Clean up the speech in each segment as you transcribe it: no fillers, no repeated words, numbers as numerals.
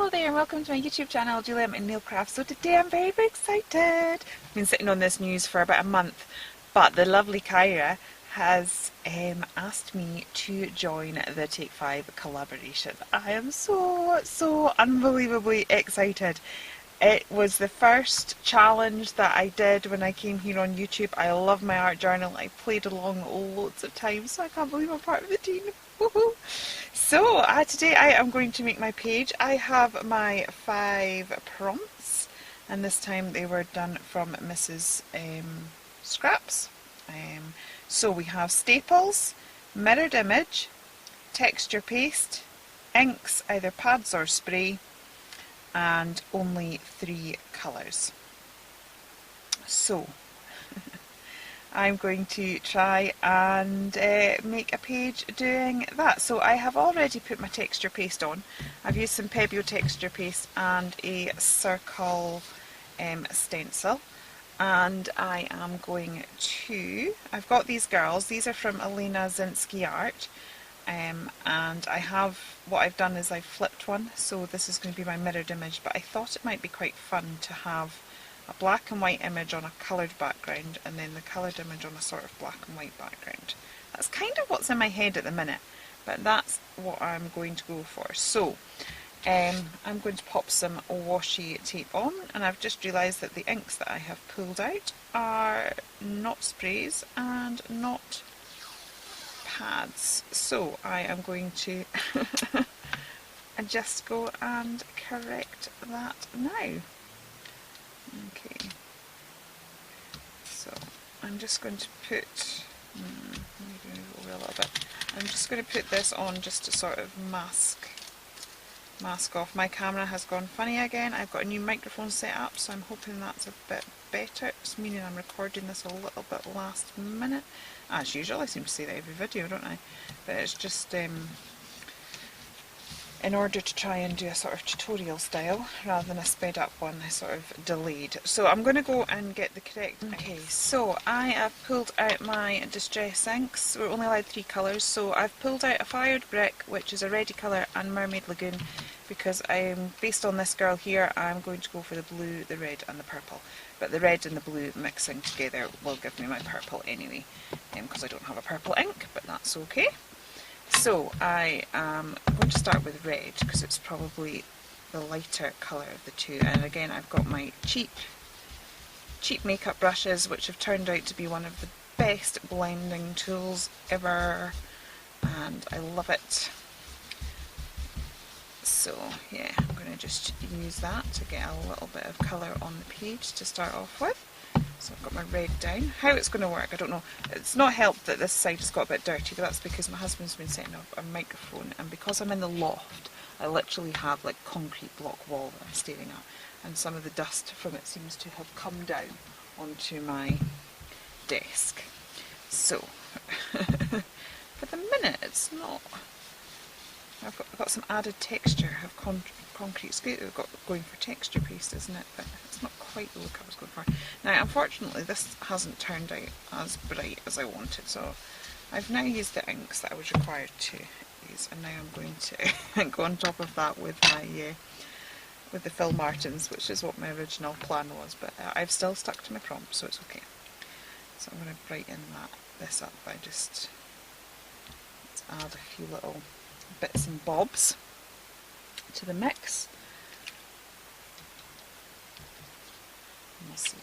Hello there and welcome to my YouTube channel, Julia and Nail Craft. So today I'm very, very excited. I've been sitting on this news for about a month, but the lovely Kyra has asked me to join the Take 5 collaboration. I am so unbelievably excited. It was the first challenge that I did when I came here on YouTube. I love my art journal. I played along loads of times, so I can't believe I'm part of the team. Woohoo! So today I am going to make my page. I have my 5 prompts, and this time they were done from Mrs. Scraps. So we have staples, mirrored image, texture paste, inks, either pads or spray, and only 3 colours. So I'm going to try and make a page doing that. So I have already put my texture paste on. I've used some Pebble texture paste and a circle stencil, and I am going to, I've got these girls, these are from Elena Zinsky Art, and I have, what I've done is I've flipped one, so this is going to be my mirrored image, but I thought it might be quite fun to have a black and white image on a coloured background and then the coloured image on a sort of black and white background. That's kind of what's in my head at the minute, but that's what I'm going to go for. So I'm going to pop some washi tape on, and I've just realised that the inks that I have pulled out are not sprays and not pads, so I am going to just go and correct that now. Okay, so I'm just going to put, maybe move over a little bit, I'm just going to put this on just to sort of mask off. My camera has gone funny again. I've got a new microphone set up, so I'm hoping that's a bit better. It's meaning I'm recording this a little bit last minute. As usual, I seem to say that every video, don't I? But it's just in order to try and do a sort of tutorial style rather than a sped up one, I sort of delayed. So I'm going to go and get the correct. Okay, so I have pulled out my distress inks. We're only allowed 3 colours, so I've pulled out a fired brick, which is a reddy colour, and mermaid lagoon, because I'm based on this girl here. I'm going to go for the blue, the red and the purple, but the red and the blue mixing together will give me my purple anyway, because I don't have a purple ink, but that's okay. So I am going to start with red because it's probably the lighter colour of the two, and again I've got my cheap makeup brushes, which have turned out to be one of the best blending tools ever, and I love it. So yeah, I'm going to just use that to get a little bit of colour on the page to start off with. So I've got my red down. How it's going to work, I don't know. It's not helped that this side has got a bit dirty, but that's because my husband's been setting up a microphone, and because I'm in the loft, I literally have like concrete block wall that I'm staring at, and some of the dust from it seems to have come down onto my desk. So for the minute it's not, I've got some added texture of concrete. It's good, we've got going for texture paste, isn't it? But it's not quite the look I was going for. Now, unfortunately, this hasn't turned out as bright as I wanted, so I've now used the inks that I was required to use, and now I'm going to go on top of that with my with the Phil Martins, which is what my original plan was. But I've still stuck to my prompt, so it's okay. So I'm going to brighten this up by just, let's add a few little bits and bobs to the mix. And we'll see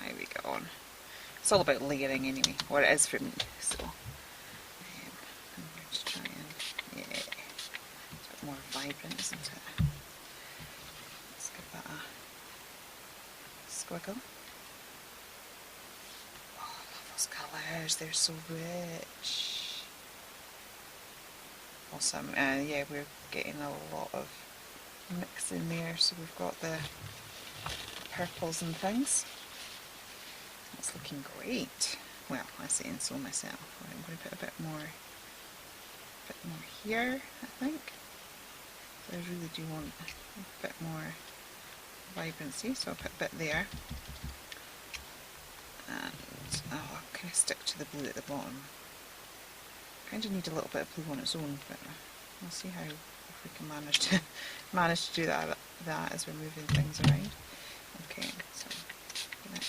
how we get on. It's all about layering anyway, or it is for me. So I'm going to try and, yeah, it's a bit more vibrant, isn't it? Let's give that a squiggle. Oh, I love those colours, they're so rich. Awesome. Yeah, we're getting a lot of mix in there, so we've got the purples and things. That's looking great. Well, I say and so myself. I'm going to put a bit more here, I think. So I really do want a bit more vibrancy, so I'll put a bit there. And I'll kind of stick to the blue at the bottom. Kind of need a little bit of blue on its own, but we'll see how if we can manage to do that as we're moving things around. Okay, so I'm gonna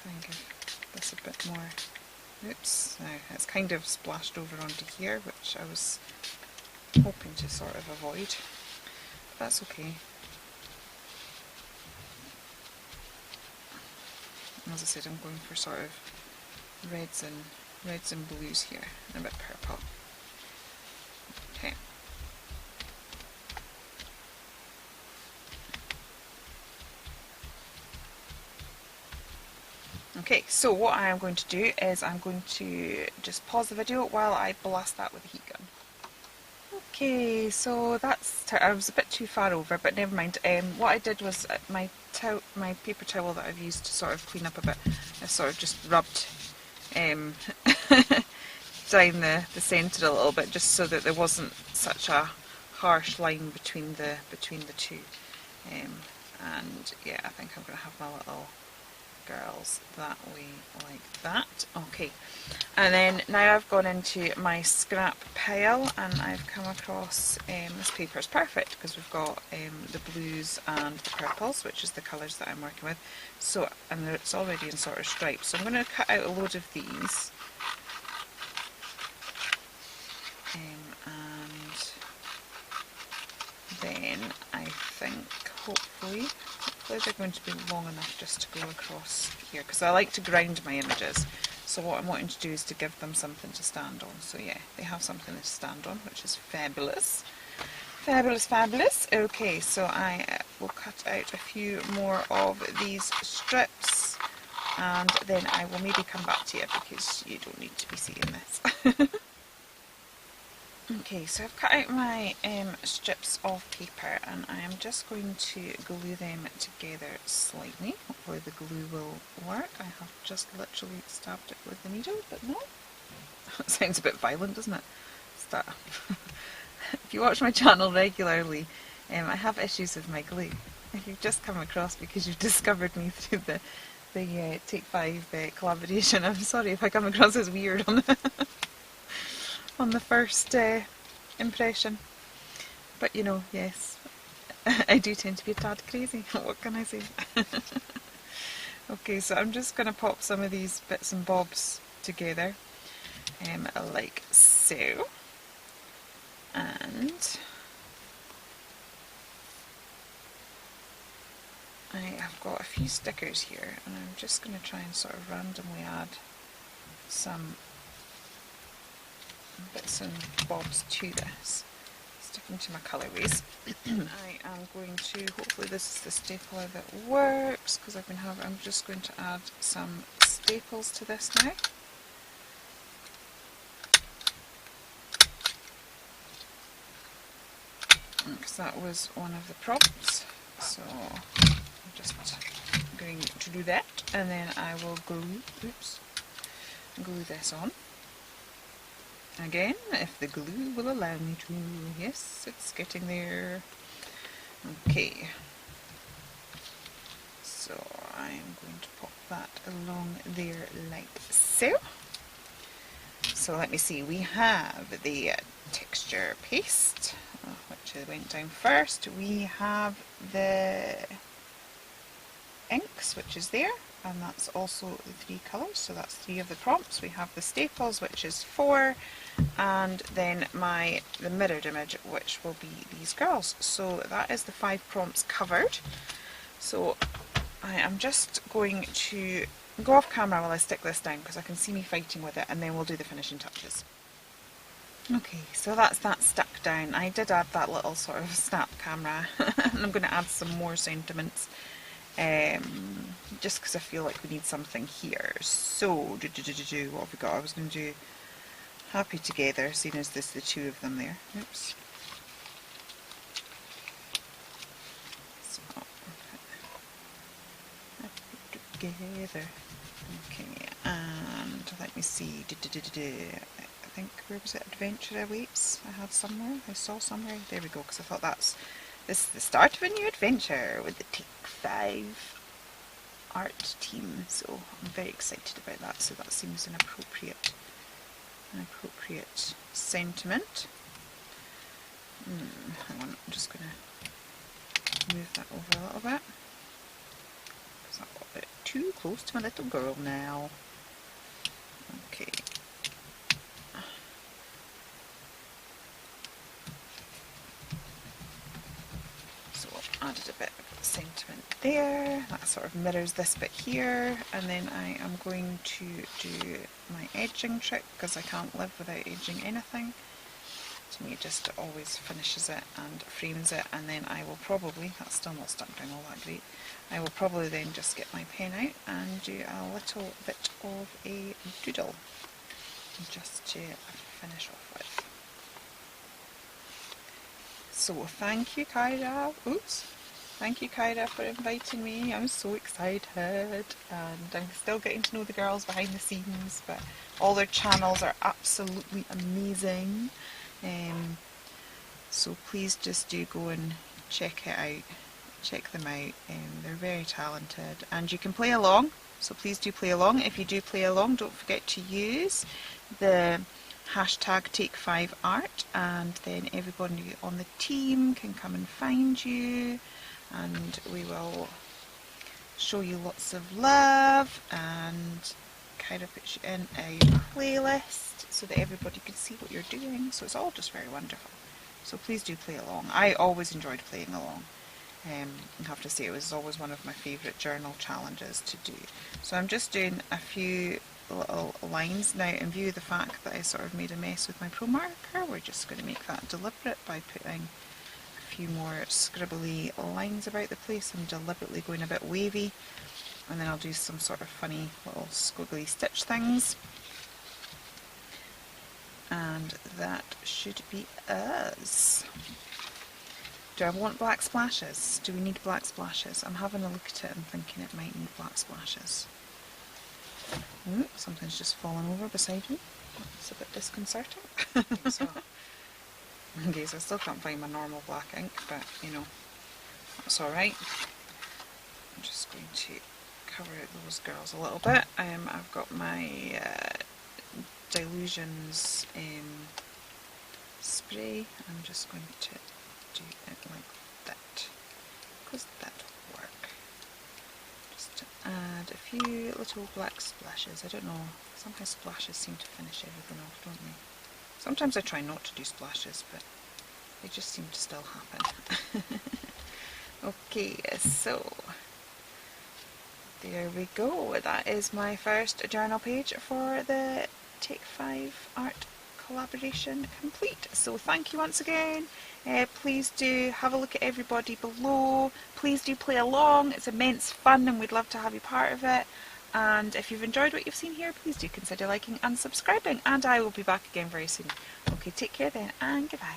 try and give this a bit more. Oops, now it's kind of splashed over onto here, which I was hoping to sort of avoid. But that's okay. As I said, I'm going for sort of reds and blues here, and a bit purple. Okay. Okay, so what I am going to do is I'm going to just pause the video while I blast that with a heat gun. Okay, so I was a bit too far over, but never mind. What I did was my paper towel that I've used to sort of clean up a bit, I sort of just rubbed down the centre a little bit, just so that there wasn't such a harsh line between the two. And yeah, I think I'm going to have my little girls that way, like that. Okay, and then now I've gone into my scrap pile and I've come across this paper. Is perfect because we've got the blues and the purples, which is the colours that I'm working with. So, and it's already in sort of stripes, so I'm going to cut out a load of these, and then I think hopefully they're going to be long enough just to go across here, because I like to ground my images. So what I'm wanting to do is to give them something to stand on. So yeah, they have something to stand on, which is fabulous. Fabulous, fabulous. Okay, so I will cut out a few more of these strips, and then I will maybe come back to you because you don't need to be seeing this. Okay, so I've cut out my strips of paper and I am just going to glue them together slightly. Hopefully the glue will work. I have just literally stabbed it with the needle, but no. It sounds a bit violent, doesn't it? If you watch my channel regularly, I have issues with my glue. If you've just come across because you've discovered me through the Take 5 collaboration, I'm sorry if I come across as weird on the first impression, but you know, yes, I do tend to be a tad crazy. What can I say? Okay, so I'm just going to pop some of these bits and bobs together, like so, and I have got a few stickers here, and I'm just going to try and sort of randomly add some bits and bobs to this, sticking to my colourways. I am going to, hopefully this is the stapler that works, because I'm just going to add some staples to this now. Because that was one of the prompts, so I'm just going to do that, and then I will glue this on. Again, if the glue will allow me to. Yes, it's getting there. Okay. So I'm going to pop that along there like so. So let me see, we have the texture paste, which went down first. We have the inks, which is there, and that's also the 3 colours, so that's 3 of the prompts. We have the staples, which is 4, and then the mirrored image, which will be these girls. So that is the 5 prompts covered. So I am just going to go off camera while I stick this down, because I can see me fighting with it, and then we'll do the finishing touches. Okay, so that's that stuck down. I did add that little sort of snap camera, and I'm going to add some more sentiments. Just because I feel like we need something here. So, what have we got? I was going to do happy together, seeing as there's the 2 of them there. Oops. So, happy together. Okay, and let me see. I think, where was it? Adventure Awaits. I saw somewhere. There we go, because I thought this is the start of a new adventure with the Take 5 art team, so I'm very excited about that. So that seems an appropriate sentiment. Hang on, I'm just going to move that over a little bit. Because I've got a bit too close to my little girl now. Okay. So I've added a bit of sentiment there. That sort of mirrors this bit here. And then I am going to do my edging trick, because I can't live without edging anything. To me, it just always finishes it and frames it, and then I will probably, that's still not stuck down all that great, I will probably then just get my pen out and do a little bit of a doodle just to finish off with. So thank you, Kyra. Oops. Thank you, Kyra, for inviting me. I'm so excited, and I'm still getting to know the girls behind the scenes, but all their channels are absolutely amazing. So please just do go and check it out, check them out. They're very talented, and you can play along, so please do play along. If you do play along, don't forget to use the hashtag Take5Art, and then everybody on the team can come and find you, and we will show you lots of love and kind of put you in a playlist so that everybody can see what you're doing. So it's all just very wonderful. So please do play along. I always enjoyed playing along. I have to say, it was always one of my favourite journal challenges to do. So I'm just doing a few little lines now. In view of the fact that I sort of made a mess with my pro marker, we're just going to make that deliberate by putting a few more scribbly lines about the place. I'm deliberately going a bit wavy, and then I'll do some sort of funny little squiggly stitch things. And that should be us. Do I want black splashes? Do we need black splashes? I'm having a look at it and thinking it might need black splashes. Ooh, something's just fallen over beside me. It's a bit disconcerting. So, okay, so I still can't find my normal black ink, but you know, that's alright. I'm just going to cover those girls a little bit. I've got my Dilutions spray. I'm just going to do it like that, because that will work. Just to add a few little black splashes. I don't know, somehow splashes seem to finish everything off, don't they? Sometimes I try not to do splashes, but they just seem to still happen. Okay, so there we go. That is my first journal page for the Take5Art collaboration complete. So thank you once again. Please do have a look at everybody below. Please do play along. It's immense fun and we'd love to have you part of it. And if you've enjoyed what you've seen here, please do consider liking and subscribing, and I will be back again very soon. Okay, take care then, and goodbye.